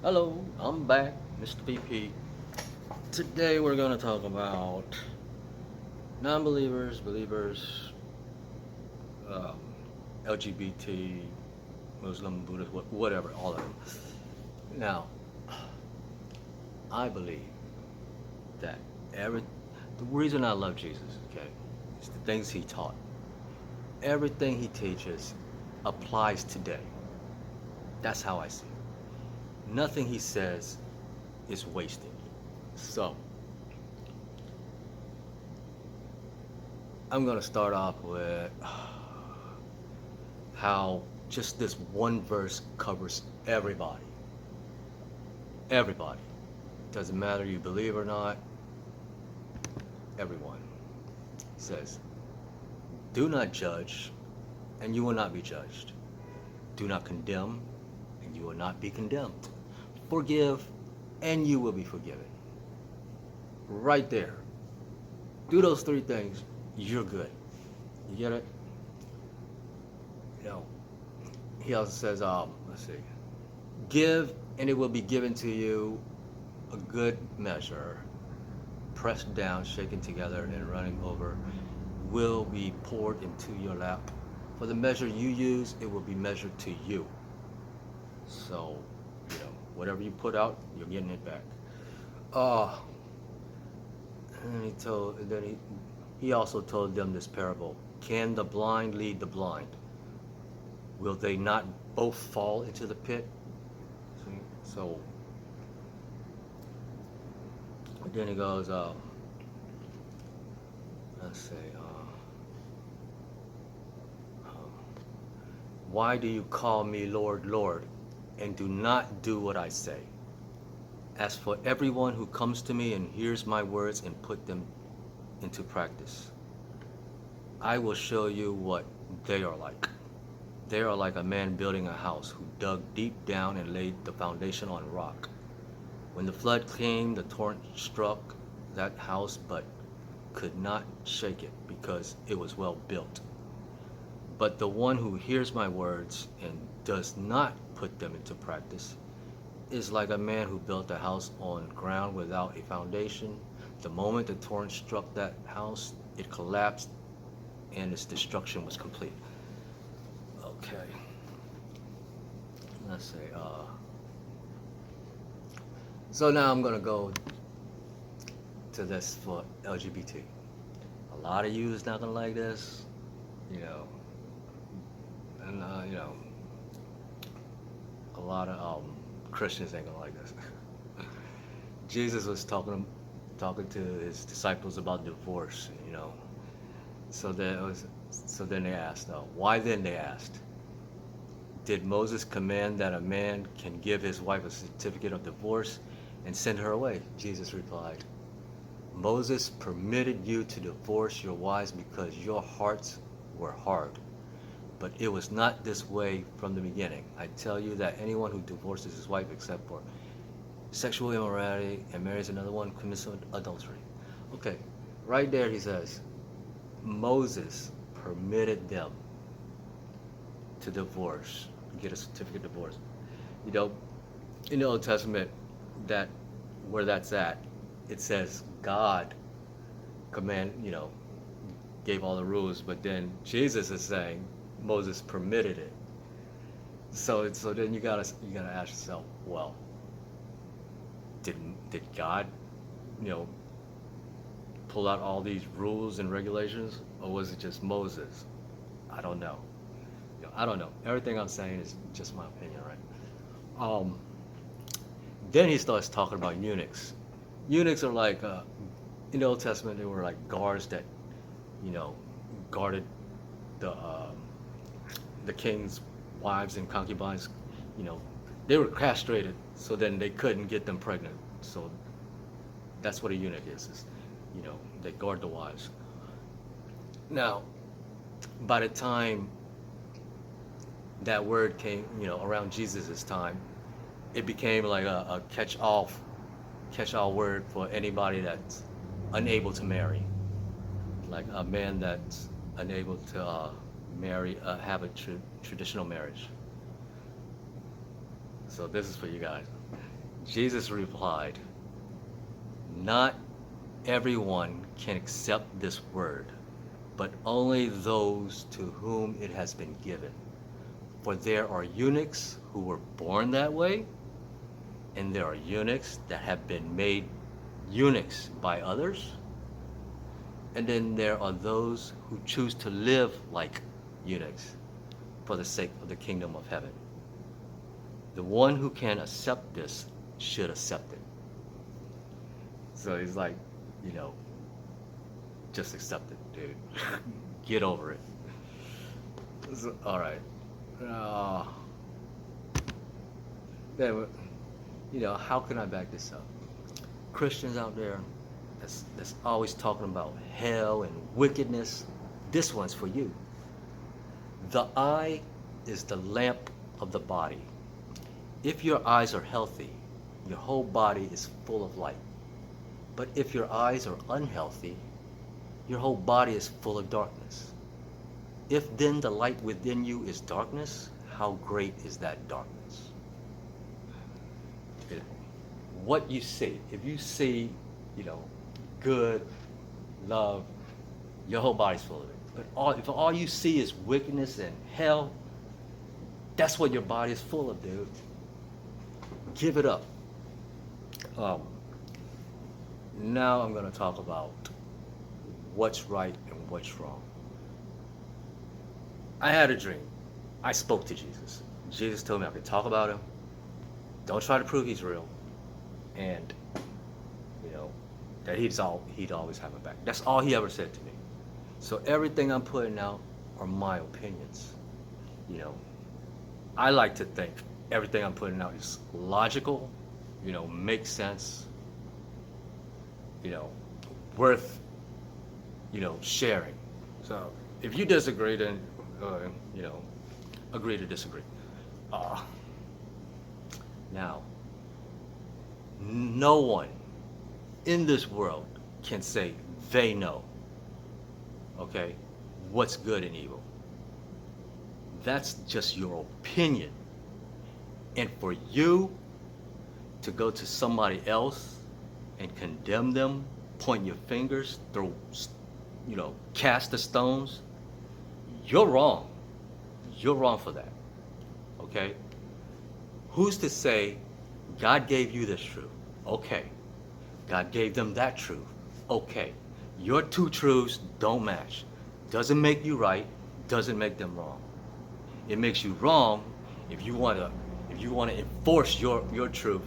Hello, I'm back, Mr. VP. Today we're going to talk about non-believers, believers, um, LGBT, Muslim, Buddhist, whatever, all of them. Now, I believe that every the reason I love Jesus, okay, is the things he taught. Everything he teaches applies today. That's how I see it. Nothing he says is wasted. So, I'm going to start off with how just this one verse covers everybody. Everybody. Doesn't matter you believe or not, everyone. He says, do not judge, and you will not be judged. Do not condemn, and you will not be condemned. Forgive, and you will be forgiven. Right there. Do those three things, you're good. You get it? You know, he also says, let's see, give, and it will be given to you a good measure, pressed down, shaken together, and running over, will be poured into your lap. For the measure you use, it will be measured to you. So, whatever you put out, you're getting it back. Uh, and he also told them this parable. Can the blind lead the blind? Will they not both fall into the pit? See? So, then he goes, let's see, um, why do you call me Lord, Lord, and do not do what I say? As for everyone who comes to me and hears my words and put them into practice, I will show you what they are like. They are like a man building a house who dug deep down and laid the foundation on rock. When the flood came, the torrent struck that house but could not shake it because it was well built. But the one who hears my words and does not put them into practice is like a man who built a house on ground without a foundation. The moment the torrent struck that house, it collapsed and its destruction was complete. Okay, let's see. So now I'm gonna go to this for LGBT. A lot of you is not gonna like this, you know, and a lot of Christians ain't gonna like this. Jesus was talking to his disciples about divorce, So then they asked, why then they asked, did Moses command that a man can give his wife a certificate of divorce and send her away? Jesus replied, Moses permitted you to divorce your wives because your hearts were hard. But it was not this way from the beginning. I tell you that anyone who divorces his wife except for sexual immorality and marries another one commits adultery. Okay, right there he says, Moses permitted them to divorce, get a certificate of divorce. You know, in the Old Testament, that where that's at, it says God gave all the rules, but then Jesus is saying Moses permitted it. So then you gotta ask yourself, well, did God, you know, pull out all these rules and regulations, or was it just Moses? I don't know. I don't know. Everything I'm saying is just my opinion, right? Then he starts talking about eunuchs. Eunuchs are like, in the Old Testament, they were like guards that, you know, guarded the king's wives and concubines. You know, they were castrated, so then they couldn't get them pregnant. So that's what a eunuch is they guard the wives. Now, by the time that word came, around Jesus' time, it became like a catch-all word for anybody that's unable to marry, like a man that's unable to have a traditional marriage. So this is for you guys. Jesus replied, "Not everyone can accept this word, but only those to whom it has been given. For there are eunuchs who were born that way, and there are eunuchs that have been made eunuchs by others, and then there are those who choose to live like eunuchs for the sake of the kingdom of heaven. The one who can accept this should accept it." So he's like, you know, just accept it, dude. Get over it. So, all right. Uh, then, how can I back this up? Christians out there that's always talking about hell and wickedness, this one's for you. The eye is the lamp of the body. If your eyes are healthy, your whole body is full of light. But if your eyes are unhealthy, your whole body is full of darkness. If then the light within you is darkness, how great is that darkness? What you see, if you see, good, love, your whole body's full of it. But if all you see is wickedness and hell, that's what your body is full of, dude. Give it up. Now I'm going to talk about what's right and what's wrong. I had a dream. I spoke to Jesus. Jesus told me I could talk about him. Don't try to prove he's real. And, that he'd always have my back. That's all he ever said to me. So everything I'm putting out are my opinions. I like to think everything I'm putting out is logical, makes sense, worth, sharing. So if you disagree, then, agree to disagree. Now, no one in this world can say they know, okay, what's good and evil. That's just your opinion. And for you to go to somebody else and condemn them, point your fingers, throw, cast the stones, you're wrong. You're wrong for that, okay? Who's to say God gave you this truth? Okay. God gave them that truth. Okay. Your two truths don't match. Doesn't make you right, doesn't make them wrong. It makes you wrong if you want to enforce your truth